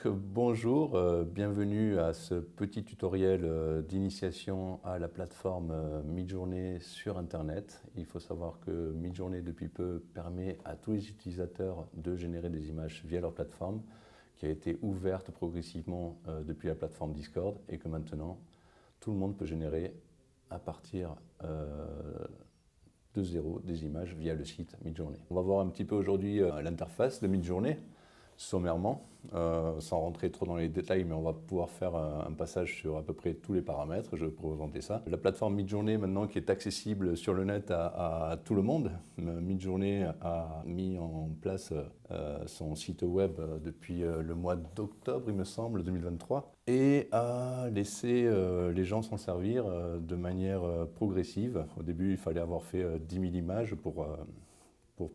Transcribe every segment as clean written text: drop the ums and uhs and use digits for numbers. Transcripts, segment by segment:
Bonjour, bienvenue à ce petit tutoriel d'initiation à la plateforme Midjourney sur Internet. Il faut savoir que Midjourney depuis peu permet à tous les utilisateurs de générer des images via leur plateforme qui a été ouverte progressivement depuis la plateforme Discord et que maintenant tout le monde peut générer à partir de zéro des images via le site Midjourney. On va voir un petit peu aujourd'hui l'interface de Midjourney. Sommairement, sans rentrer trop dans les détails, mais on va pouvoir faire un passage sur à peu près tous les paramètres. Je vais vous présenter ça. La plateforme Midjourney maintenant qui est accessible sur le net à tout le monde. Midjourney a mis en place son site web depuis le mois d'octobre, il me semble, 2023, et a laissé les gens s'en servir de manière progressive. Au début, il fallait avoir fait 10 000 images pour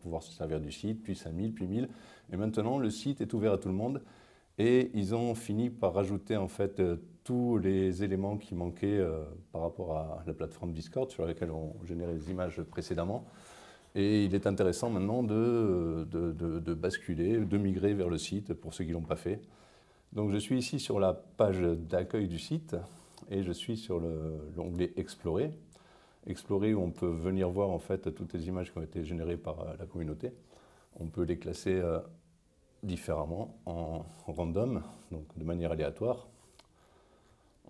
pouvoir se servir du site, puis 5000, puis 1000. Et maintenant, le site est ouvert à tout le monde. Et ils ont fini par rajouter en fait tous les éléments qui manquaient par rapport à la plateforme Discord sur laquelle on générait les images précédemment. Et il est intéressant maintenant de basculer, de migrer vers le site pour ceux qui ne l'ont pas fait. Donc je suis ici sur la page d'accueil du site et je suis sur l'onglet Explorer. Explorer où on peut venir voir en fait toutes les images qui ont été générées par la communauté. On peut les classer différemment en random, donc de manière aléatoire.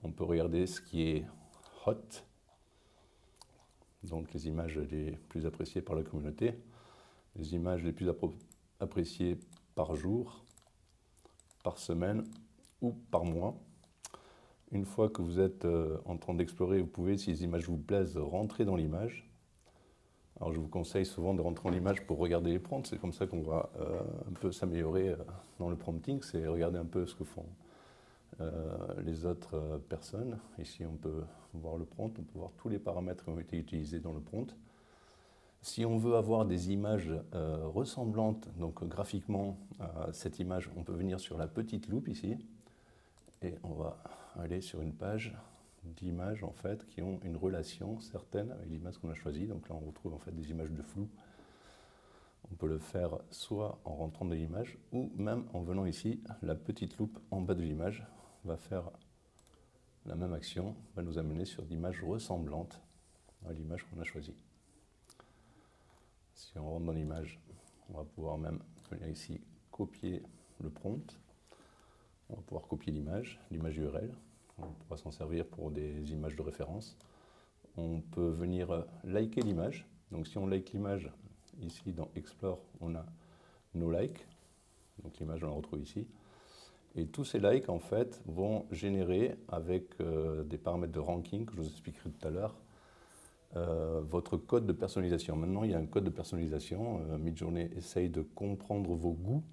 On peut regarder ce qui est hot, donc les images les plus appréciées par la communauté, les images les plus appréciées par jour, par semaine ou par mois. Une fois que vous êtes en train d'explorer, vous pouvez, si les images vous plaisent, rentrer dans l'image. Alors je vous conseille souvent de rentrer dans l'image pour regarder les prompts. C'est comme ça qu'on va un peu s'améliorer dans le prompting. C'est regarder un peu ce que font les autres personnes. Ici, on peut voir le prompt, on peut voir tous les paramètres qui ont été utilisés dans le prompt. Si on veut avoir des images ressemblantes, donc graphiquement à cette image, on peut venir sur la petite loupe ici. Et on va aller sur une page d'images en fait qui ont une relation certaine avec l'image qu'on a choisie. Donc là on retrouve en fait des images de flou. On peut le faire soit en rentrant dans l'image ou même en venant ici, la petite loupe en bas de l'image va faire la même action, va nous amener sur d'images ressemblantes à l'image qu'on a choisie. Si on rentre dans l'image, on va pouvoir même venir ici copier le prompt. On va pouvoir copier l'image URL. On pourra s'en servir pour des images de référence. On peut venir liker l'image. Donc si on like l'image, ici dans Explore, on a No Like. Donc l'image, on la retrouve ici. Et tous ces likes, en fait, vont générer, avec des paramètres de ranking que je vous expliquerai tout à l'heure, votre code de personnalisation. Maintenant, il y a un code de personnalisation. Midjourney essaye de comprendre vos goûts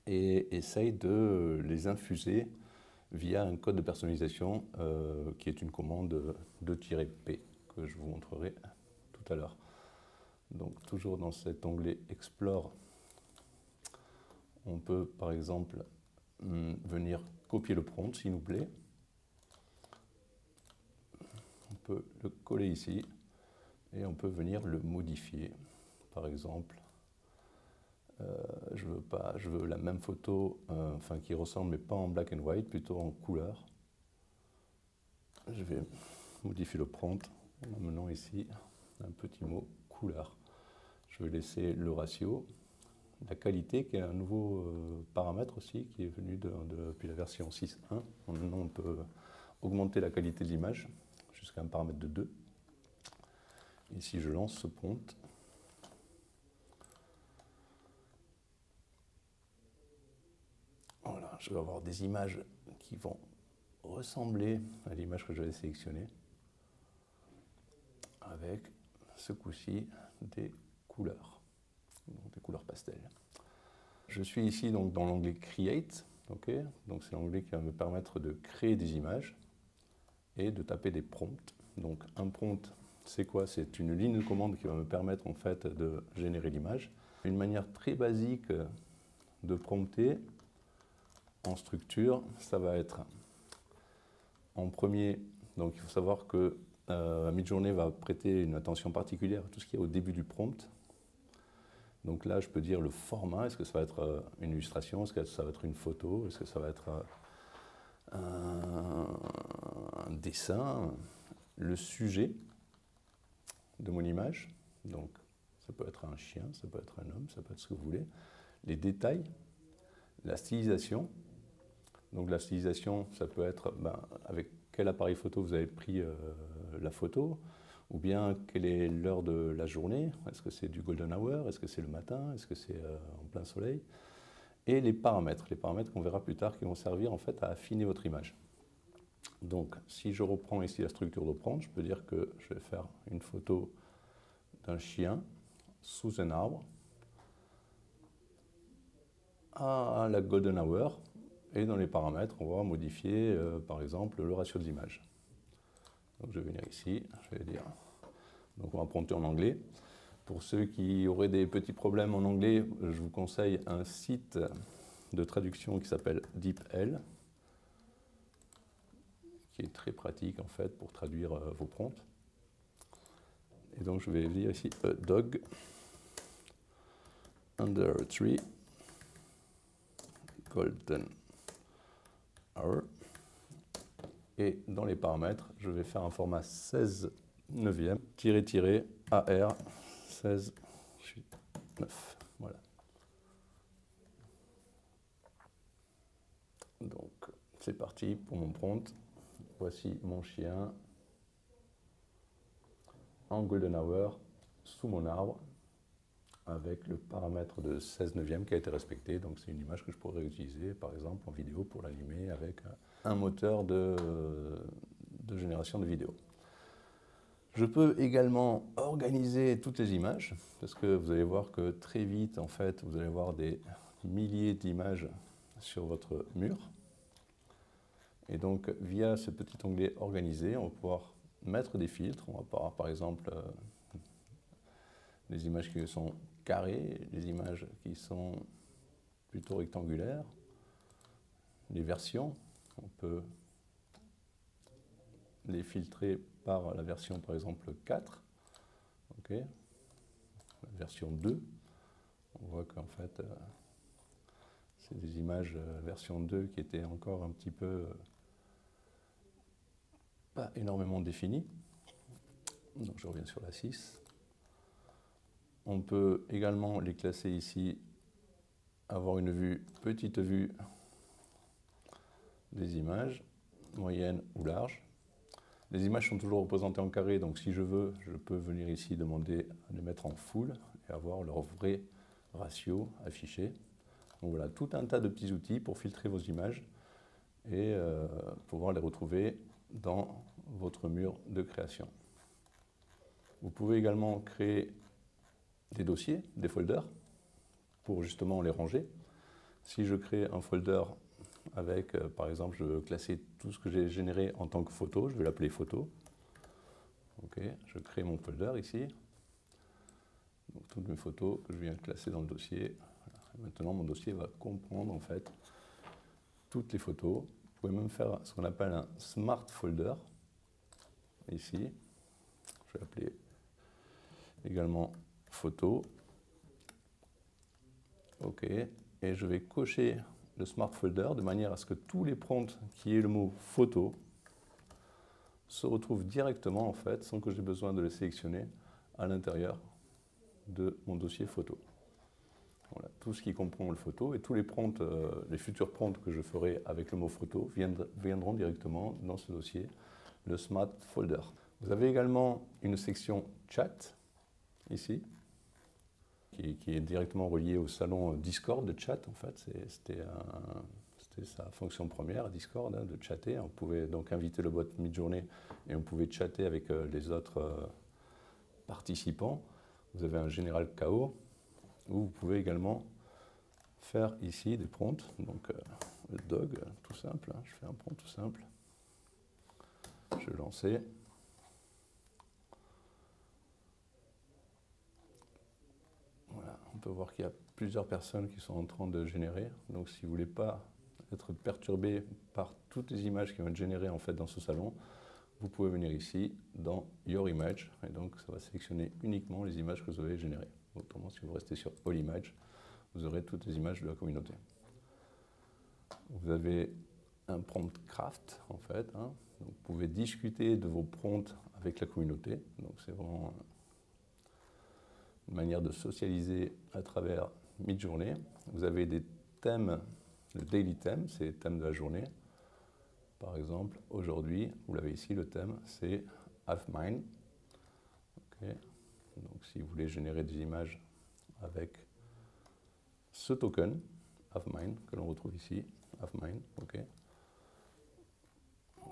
et essaye de les infuser via un code de personnalisation qui est une commande 2-P que je vous montrerai tout à l'heure. Donc toujours dans cet onglet Explore, on peut par exemple venir copier le prompt s'il nous plaît. On peut le coller ici et on peut venir le modifier. Par exemple, je veux la même photo, qui ressemble, mais pas en black and white, plutôt en couleur. Je vais modifier le prompt en amenant ici un petit mot couleur. Je vais laisser le ratio, la qualité, qui est un nouveau paramètre aussi, qui est venu depuis la version 6.1. Maintenant, on peut augmenter la qualité de l'image jusqu'à un paramètre de 2. Et si je lance ce prompt, voilà, je vais avoir des images qui vont ressembler à l'image que j'avais sélectionnée, avec ce coup-ci des couleurs, donc des couleurs pastel. Je suis ici donc dans l'onglet Create, okay, donc c'est l'onglet qui va me permettre de créer des images et de taper des prompts. Donc un prompt, c'est quoi? C'est une ligne de commande qui va me permettre en fait de générer l'image. Une manière très basique de prompter en structure, ça va être en premier, donc il faut savoir que Midjourney va prêter une attention particulière à tout ce qui est au début du prompt. Donc là, je peux dire le format, est-ce que ça va être une illustration, est-ce que ça va être une photo, est-ce que ça va être un dessin, le sujet de mon image, donc ça peut être un chien, ça peut être un homme, ça peut être ce que vous voulez, les détails, la stylisation. Donc la stylisation, ça peut être avec quel appareil photo vous avez pris la photo, ou bien quelle est l'heure de la journée, est-ce que c'est du golden hour, est-ce que c'est le matin, est-ce que c'est en plein soleil, et les paramètres qu'on verra plus tard qui vont servir en fait à affiner votre image. Donc si je reprends ici la structure de prompt, je peux dire que je vais faire une photo d'un chien sous un arbre à la golden hour, et dans les paramètres, on va modifier par exemple le ratio de l'image. Donc je vais venir ici, je vais dire, donc on va prompter en anglais. Pour ceux qui auraient des petits problèmes en anglais, je vous conseille un site de traduction qui s'appelle DeepL, qui est très pratique en fait pour traduire vos prompts. Et donc je vais dire ici a dog under a tree golden hour. Et dans les paramètres, je vais faire un format 16 neuvième, AR 16 9. Voilà. Donc, c'est parti pour mon prompt. Voici mon chien en golden hour sous mon arbre avec le paramètre de 16 neuvième qui a été respecté. Donc, c'est une image que je pourrais utiliser, par exemple, en vidéo pour l'animer avec un moteur de génération de vidéo. Je peux également organiser toutes les images, parce que vous allez voir que très vite, en fait, vous allez avoir des milliers d'images sur votre mur. Et donc, via ce petit onglet Organiser, on va pouvoir mettre des filtres. On va avoir, par exemple, les images qui sont carrées, les images qui sont plutôt rectangulaires, les versions. On peut les filtrer par la version, par exemple, 4. Okay. La version 2. On voit qu'en fait, c'est des images version 2 qui étaient encore un petit peu pas énormément définies. Donc je reviens sur la 6. On peut également les classer ici, avoir une vue, petite vue des images, moyenne ou large. Les images sont toujours représentées en carré, donc si je veux, je peux venir ici demander à les mettre en full et avoir leur vrai ratio affiché. Donc voilà, tout un tas de petits outils pour filtrer vos images et pouvoir les retrouver dans votre mur de création. Vous pouvez également créer des dossiers, des folders, pour justement les ranger. Si je crée un folder avec, par exemple, je veux classer tout ce que j'ai généré en tant que photo, je vais l'appeler photo. Ok, je crée mon folder ici. Donc, toutes mes photos que je viens de classer dans le dossier. Voilà. Maintenant, mon dossier va comprendre en fait toutes les photos. Vous pouvez même faire ce qu'on appelle un smart folder. Ici, je vais appeler également photo. OK. Et je vais cocher le smart folder de manière à ce que tous les prompts qui aient le mot photo se retrouvent directement en fait, sans que j'ai besoin de les sélectionner à l'intérieur de mon dossier photo. Voilà, tout ce qui comprend le photo et tous les prompts, les futurs prompts que je ferai avec le mot photo viendront directement dans ce dossier, le Smart Folder. Vous avez également une section chat ici, qui est directement reliée au salon Discord de chat. En fait, c'était sa fonction première, Discord, hein, de chatter. On pouvait donc inviter le bot Midjourney et on pouvait chatter avec les autres participants. Vous avez un général KO. Où vous pouvez également faire ici des prompts. Donc, le dog, tout simple. Je fais un prompt tout simple. Je vais lancer. Voilà, on peut voir qu'il y a plusieurs personnes qui sont en train de générer. Donc, si vous ne voulez pas être perturbé par toutes les images qui vont être générées en fait dans ce salon, vous pouvez venir ici dans Your Image, et donc ça va sélectionner uniquement les images que vous avez générées. Autrement, si vous restez sur All Images, vous aurez toutes les images de la communauté. Vous avez un prompt craft, en fait. Donc vous pouvez discuter de vos prompts avec la communauté. Donc c'est vraiment une manière de socialiser à travers Midjourney. Vous avez des thèmes, le daily theme, c'est les thèmes de la journée. Par exemple, aujourd'hui, vous l'avez ici, le thème, c'est Have Mine. Okay. Donc si vous voulez générer des images avec ce token, Have Mine, que l'on retrouve ici, Have Mine, ok.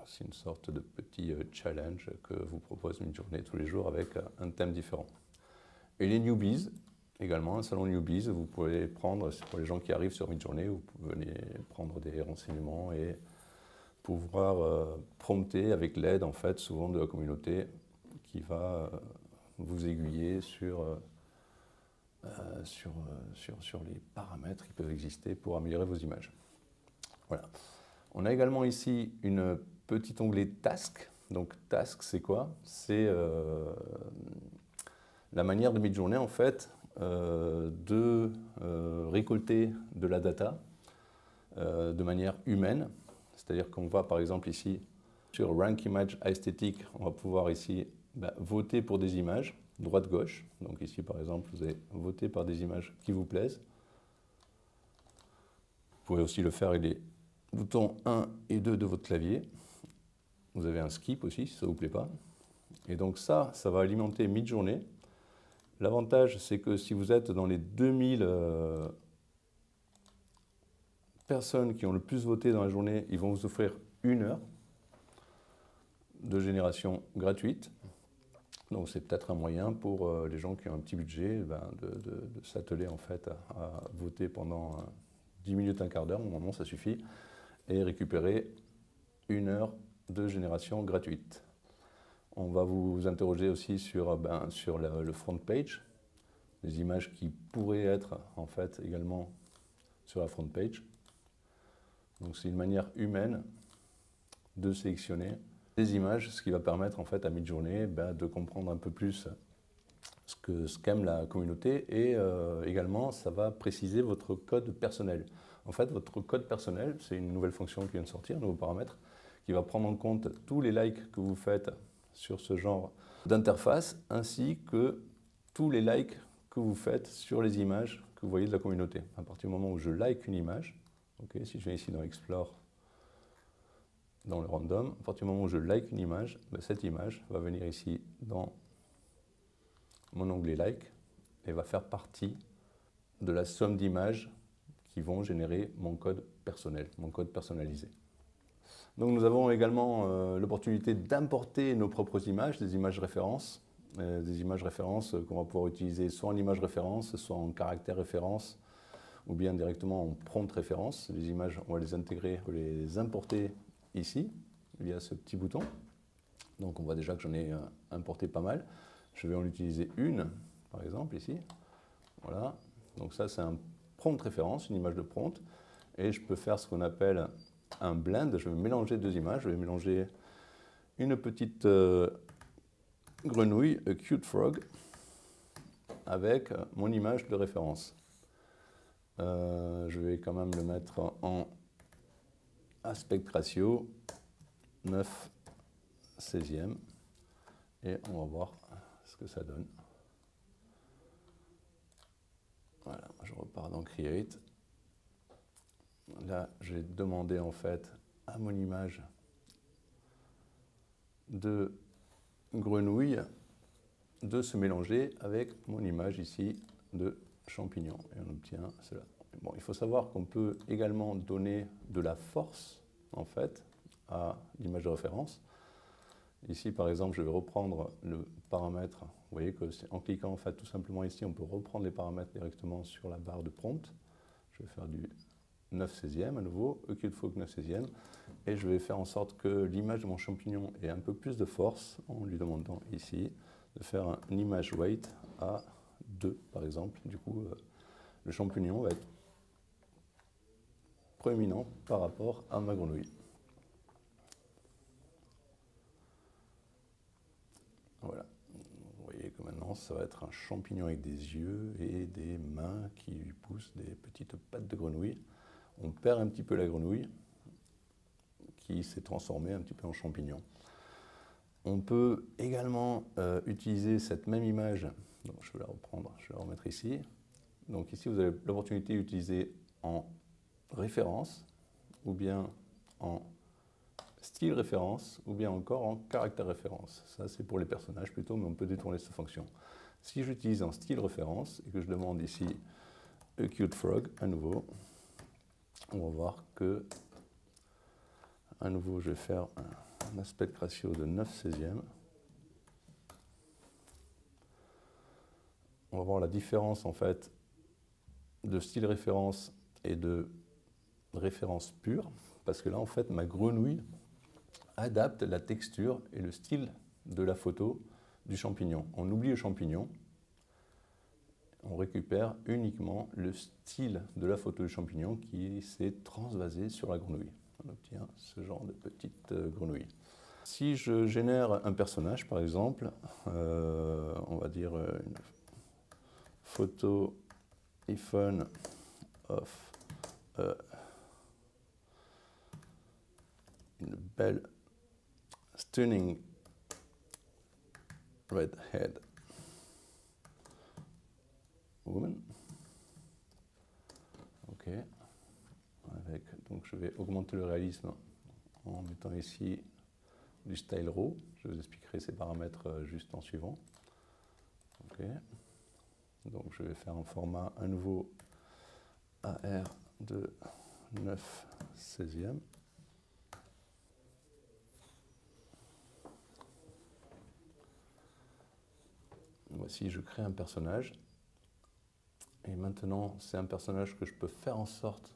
C'est une sorte de petit challenge que vous propose Midjourney tous les jours avec un thème différent. Et les newbies, également, un salon newbies, vous pouvez prendre, c'est pour les gens qui arrivent sur Midjourney, vous venez prendre des renseignements et pouvoir prompter avec l'aide, en fait, souvent de la communauté qui va vous aiguiller sur les paramètres qui peuvent exister pour améliorer vos images. Voilà. On a également ici une petit onglet Task. Donc Task, c'est quoi? C'est la manière de Midjourney, en fait, de récolter de la data de manière humaine. C'est-à-dire qu'on va, par exemple, ici, sur Rank Image Aesthetic, on va pouvoir ici voter pour des images, droite-gauche. Donc ici, par exemple, vous allez voter par des images qui vous plaisent. Vous pouvez aussi le faire avec les boutons 1 et 2 de votre clavier. Vous avez un skip aussi, si ça ne vous plaît pas. Et donc ça va alimenter Midjourney. L'avantage, c'est que si vous êtes dans les 2000 personnes qui ont le plus voté dans la journée, ils vont vous offrir 1 heure de génération gratuite. Donc c'est peut-être un moyen pour les gens qui ont un petit budget de s'atteler en fait à voter pendant 10 minutes, un quart d'heure, au moment ça suffit, et récupérer 1 heure de génération gratuite. On va vous interroger aussi sur le front page, les images qui pourraient être en fait également sur la front page. Donc c'est une manière humaine de sélectionner des images, ce qui va permettre en fait à Midjourney de comprendre un peu plus ce qu'aime la communauté et également ça va préciser votre code personnel. En fait, votre code personnel, c'est une nouvelle fonction qui vient de sortir, un nouveau paramètre, qui va prendre en compte tous les likes que vous faites sur ce genre d'interface, ainsi que tous les likes que vous faites sur les images que vous voyez de la communauté. À partir du moment où je like une image, okay, si je viens ici dans Explore, dans le random, à partir du moment où je like une image, cette image va venir ici dans mon onglet Like et va faire partie de la somme d'images qui vont générer mon code personnel, mon code personnalisé. Donc nous avons également l'opportunité d'importer nos propres images, des images références qu'on va pouvoir utiliser soit en image référence, soit en caractère référence, ou bien directement en prompt référence. Les images, on va les intégrer, on va les importer ici, via ce petit bouton. Donc on voit déjà que j'en ai importé pas mal. Je vais en utiliser une, par exemple, ici. Voilà. Donc ça, c'est un prompt référence, une image de prompt. Et je peux faire ce qu'on appelle un blend. Je vais mélanger deux images. Je vais mélanger une petite grenouille, a cute frog, avec mon image de référence. Je vais quand même le mettre en aspect ratio 9/16e et on va voir ce que ça donne. Voilà, je repars dans Create. Là, j'ai demandé en fait à mon image de grenouille de se mélanger avec mon image ici de champignon. Et on obtient cela. Bon, il faut savoir qu'on peut également donner de la force en fait à l'image de référence. Ici, par exemple, je vais reprendre le paramètre. Vous voyez que en cliquant en fait tout simplement ici, on peut reprendre les paramètres directement sur la barre de prompt. Je vais faire du 9/16e à nouveau, a cute frog 9/16e, et je vais faire en sorte que l'image de mon champignon ait un peu plus de force en lui demandant ici de faire un image weight à 2 par exemple. Du coup, le champignon va être proéminent par rapport à ma grenouille. Voilà. Vous voyez que maintenant, ça va être un champignon avec des yeux et des mains qui lui poussent des petites pattes de grenouille. On perd un petit peu la grenouille qui s'est transformée un petit peu en champignon. On peut également utiliser cette même image. Donc, je vais la reprendre, je vais la remettre ici. Donc ici, vous avez l'opportunité d'utiliser en référence, ou bien en style référence, ou bien encore en caractère référence. Ça, c'est pour les personnages plutôt, mais on peut détourner cette fonction. Si j'utilise en style référence et que je demande ici a cute frog à nouveau, on va voir que, à nouveau, je vais faire un aspect ratio de 9/16. On va voir la différence en fait de style référence et de référence pure, parce que là en fait ma grenouille adapte la texture et le style de la photo du champignon. On oublie le champignon, on récupère uniquement le style de la photo du champignon qui s'est transvasé sur la grenouille. On obtient ce genre de petite grenouille. Si je génère un personnage par exemple, on va dire une photo iPhone of une belle stunning redhead woman. Ok. Donc je vais augmenter le réalisme en mettant ici du style raw. Je vous expliquerai ces paramètres juste en suivant. Ok. Donc je vais faire un format à nouveau AR de 9/16. Voici, je crée un personnage. Et maintenant, c'est un personnage que je peux faire en sorte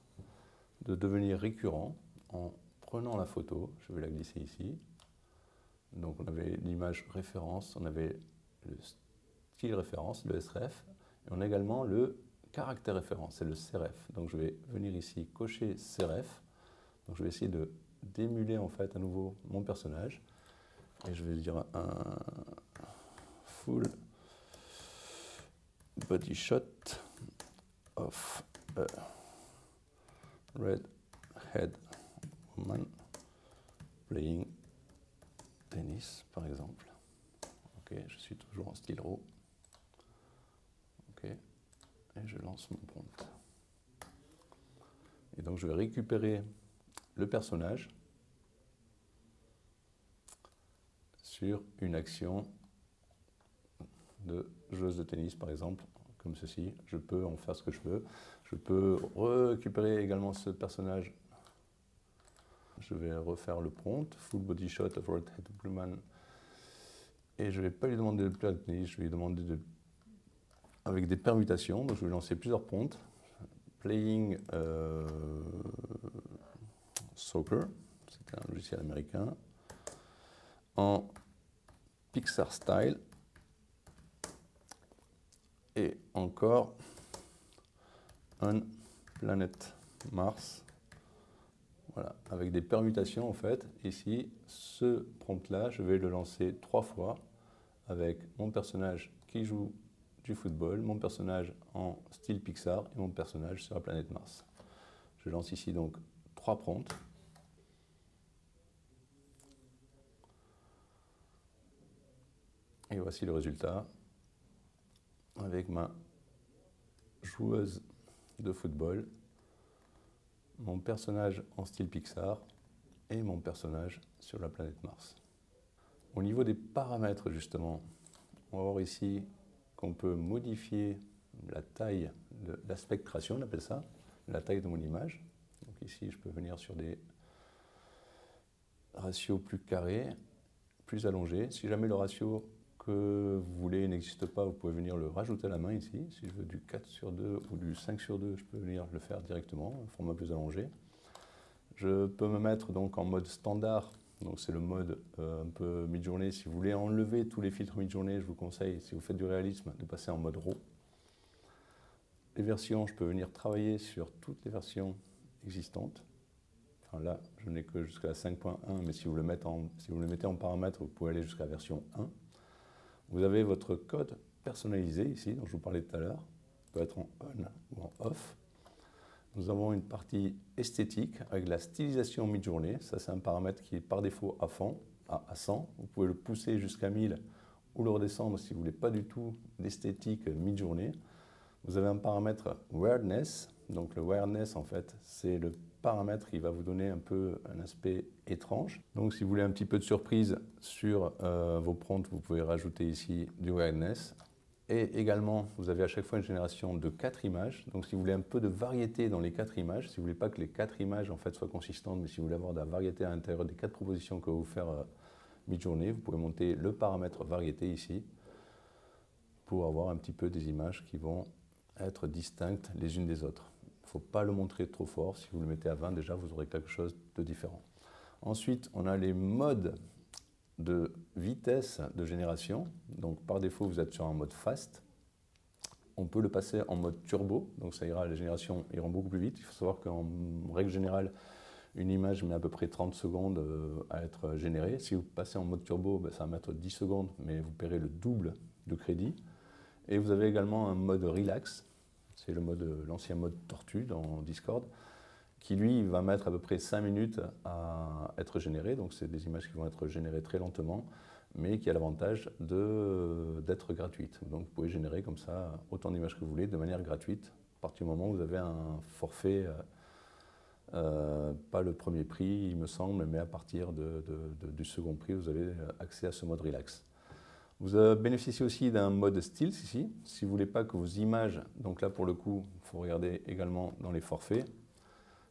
de devenir récurrent en prenant la photo. Je vais la glisser ici. Donc on avait l'image référence, on avait le style référence, le SREF, et on a également le caractère référence, c'est le CREF. Donc je vais venir ici cocher CREF. Donc je vais essayer d'émuler en fait à nouveau mon personnage. Et je vais dire un full body shot of a red-head woman playing tennis, par exemple. Ok, je suis toujours en style raw. Ok, et je lance mon prompt. Et donc je vais récupérer le personnage sur une action de joueuse de tennis, par exemple, comme ceci. Je peux en faire ce que je veux. Je peux récupérer également ce personnage. Je vais refaire le prompt, full body shot of red-head woman. Et je ne vais pas lui demander de player de tennis, je vais lui demander avec des permutations. Donc je vais lancer plusieurs prompts. Playing soccer, c'est un logiciel américain, en Pixar style. Et encore un Planet Mars. Voilà, avec des permutations en fait. Ici, ce prompt-là, je vais le lancer 3 fois avec mon personnage qui joue du football, mon personnage en style Pixar et mon personnage sur la planète Mars. Je lance ici donc 3 prompts. Et voici le résultat avec ma joueuse de football, mon personnage en style Pixar et mon personnage sur la planète Mars. Au niveau des paramètres justement, on va voir ici qu'on peut modifier la taille, l'aspect ratio, on appelle ça, la taille de mon image. Donc ici, je peux venir sur des ratios plus carrés, plus allongés. Si jamais le ratio que vous voulez n'existe pas, vous pouvez venir le rajouter à la main ici. Si je veux du 4/2 ou du 5/2, je peux venir le faire directement, un format plus allongé. Je peux me mettre donc en mode standard, donc c'est le mode un peu mid-journée. Si vous voulez enlever tous les filtres mid-journée, je vous conseille, si vous faites du réalisme, de passer en mode RAW. Les versions, je peux venir travailler sur toutes les versions existantes. Enfin là, je n'ai que jusqu'à 5.1, mais si vous le mettez en paramètre, vous pouvez aller jusqu'à la version 1. Vous avez votre code personnalisé ici, dont je vous parlais tout à l'heure. Il peut être en on ou en off. Nous avons une partie esthétique avec la stylisation mi-journée. Ça, c'est un paramètre qui est par défaut à fond, à 100. Vous pouvez le pousser jusqu'à 1000 ou le redescendre si vous ne voulez pas du tout d'esthétique mi-journée. Vous avez un paramètre Weirdness. Donc le Weirdness, en fait, c'est le paramètre qui va vous donner un peu un aspect étrange. Donc si vous voulez un petit peu de surprise sur vos prompts, vous pouvez rajouter ici du Weirdness. Et également, vous avez à chaque fois une génération de 4 images. Donc si vous voulez un peu de variété dans les 4 images, si vous ne voulez pas que les 4 images en fait, soient consistantes, mais si vous voulez avoir de la variété à l'intérieur des 4 propositions que va vous faire Midjourney, vous pouvez monter le paramètre variété ici pour avoir un petit peu des images qui vont être distinctes les unes des autres. Il ne faut pas le montrer trop fort. Si vous le mettez à 20, déjà, vous aurez quelque chose de différent. Ensuite, on a les modes de vitesse de génération. Donc par défaut, vous êtes sur un mode fast. On peut le passer en mode turbo, donc ça ira, les générations iront beaucoup plus vite. Il faut savoir qu'en règle générale, une image met à peu près 30 secondes à être générée. Si vous passez en mode turbo, ça va mettre 10 secondes, mais vous paierez le double de crédit. Et vous avez également un mode relax, c'est l'ancien mode tortue dans Discord, qui lui va mettre à peu près 5 minutes à être généré. Donc c'est des images qui vont être générées très lentement, mais qui a l'avantage d'être gratuites. Donc vous pouvez générer comme ça autant d'images que vous voulez de manière gratuite, à partir du moment où vous avez un forfait, pas le premier prix il me semble, mais à partir du second prix, vous avez accès à ce mode relax. Vous bénéficiez aussi d'un mode Stills ici, si vous ne voulez pas que vos images, donc là pour le coup, il faut regarder également dans les forfaits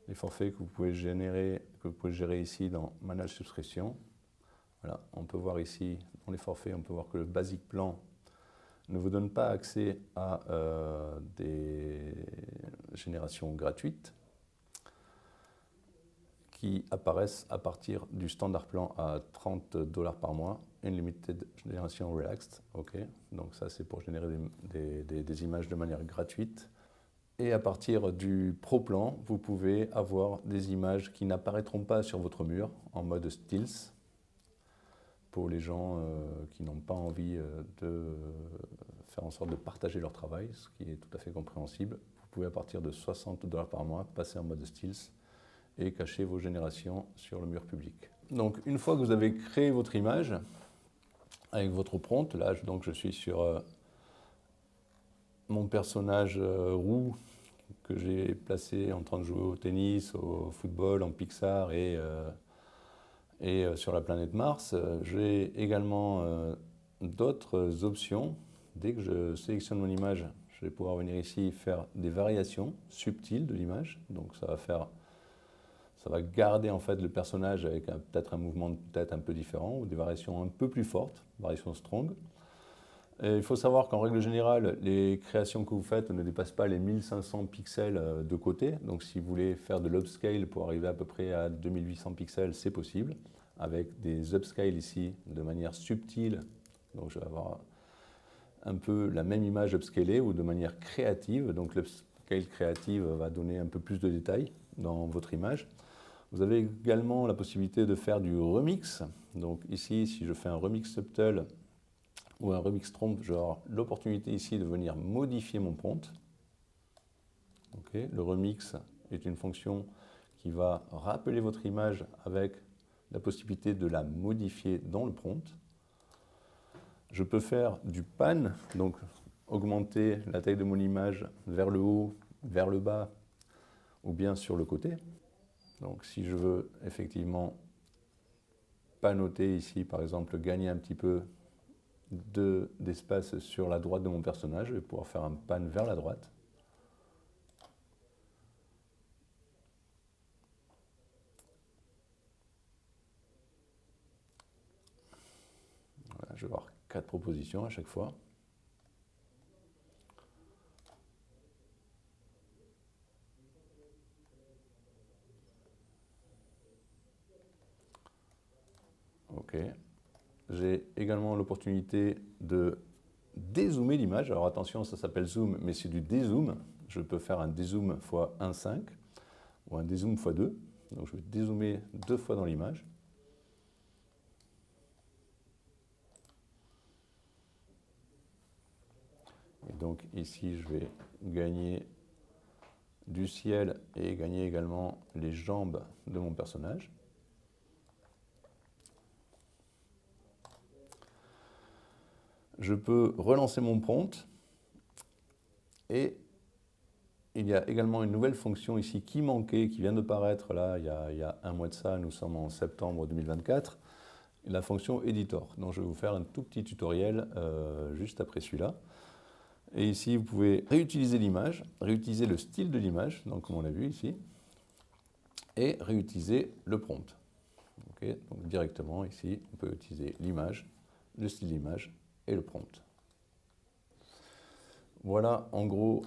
que vous pouvez générer, que vous pouvez gérer ici dans Manage Subscription. Voilà, on peut voir ici, dans les forfaits, on peut voir que le Basic Plan ne vous donne pas accès à des générations gratuites qui apparaissent à partir du Standard Plan à $30 par mois, Unlimited Génération Relaxed. OK, donc ça c'est pour générer des images de manière gratuite. Et à partir du Pro Plan, vous pouvez avoir des images qui n'apparaîtront pas sur votre mur en mode Stills pour les gens qui n'ont pas envie de faire en sorte de partager leur travail, ce qui est tout à fait compréhensible. Vous pouvez à partir de $60 par mois passer en mode Stills et cacher vos générations sur le mur public. Donc une fois que vous avez créé votre image avec votre prompt, là donc je suis sur mon personnage roux que j'ai placé en train de jouer au tennis, au football, en Pixar et sur la planète Mars. J'ai également d'autres options. Dès que je sélectionne mon image, je vais pouvoir venir ici faire des variations subtiles de l'image. Donc ça va garder en fait le personnage avec peut-être un mouvement de tête un peu différent ou des variations un peu plus fortes, variations strong. Et il faut savoir qu'en règle générale, les créations que vous faites ne dépassent pas les 1500 pixels de côté. Donc si vous voulez faire de l'upscale pour arriver à peu près à 2800 pixels, c'est possible. Avec des upscales ici de manière subtile. Donc je vais avoir un peu la même image upscalée ou de manière créative. Donc l'upscale créative va donner un peu plus de détails dans votre image. Vous avez également la possibilité de faire du remix. Donc ici, si je fais un remix subtle ou un remix prompt, j'aurai l'opportunité ici de venir modifier mon prompt. Okay. Le remix est une fonction qui va rappeler votre image avec la possibilité de la modifier dans le prompt. Je peux faire du pan, donc augmenter la taille de mon image vers le haut, vers le bas ou bien sur le côté. Donc si je veux effectivement panoter ici, par exemple, gagner un petit peu d'espace sur la droite de mon personnage, je vais pouvoir faire un pan vers la droite. Voilà, je vais avoir 4 propositions à chaque fois. OK. J'ai également l'opportunité de dézoomer l'image. Alors attention, ça s'appelle zoom, mais c'est du dézoom. Je peux faire un dézoom x 1,5 ou un dézoom x 2. Donc je vais dézoomer 2 fois dans l'image. Donc ici, je vais gagner du ciel et gagner également les jambes de mon personnage. Je peux relancer mon prompt et il y a également une nouvelle fonction ici qui manquait, qui vient de paraître là il y a un mois de ça, nous sommes en septembre 2024, la fonction Editor, dont je vais vous faire un tout petit tutoriel juste après celui-là. Et ici, vous pouvez réutiliser l'image, réutiliser le style de l'image, donc comme on l'a vu ici, et réutiliser le prompt. Okay, donc directement ici, on peut utiliser l'image, le style d'image et le prompt. Voilà en gros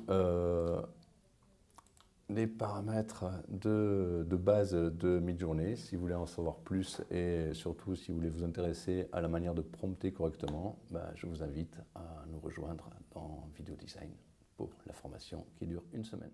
les paramètres de base de Midjourney. Si vous voulez en savoir plus et surtout si vous voulez vous intéresser à la manière de prompter correctement, je vous invite à nous rejoindre dans Vidéo Design pour la formation qui dure une semaine.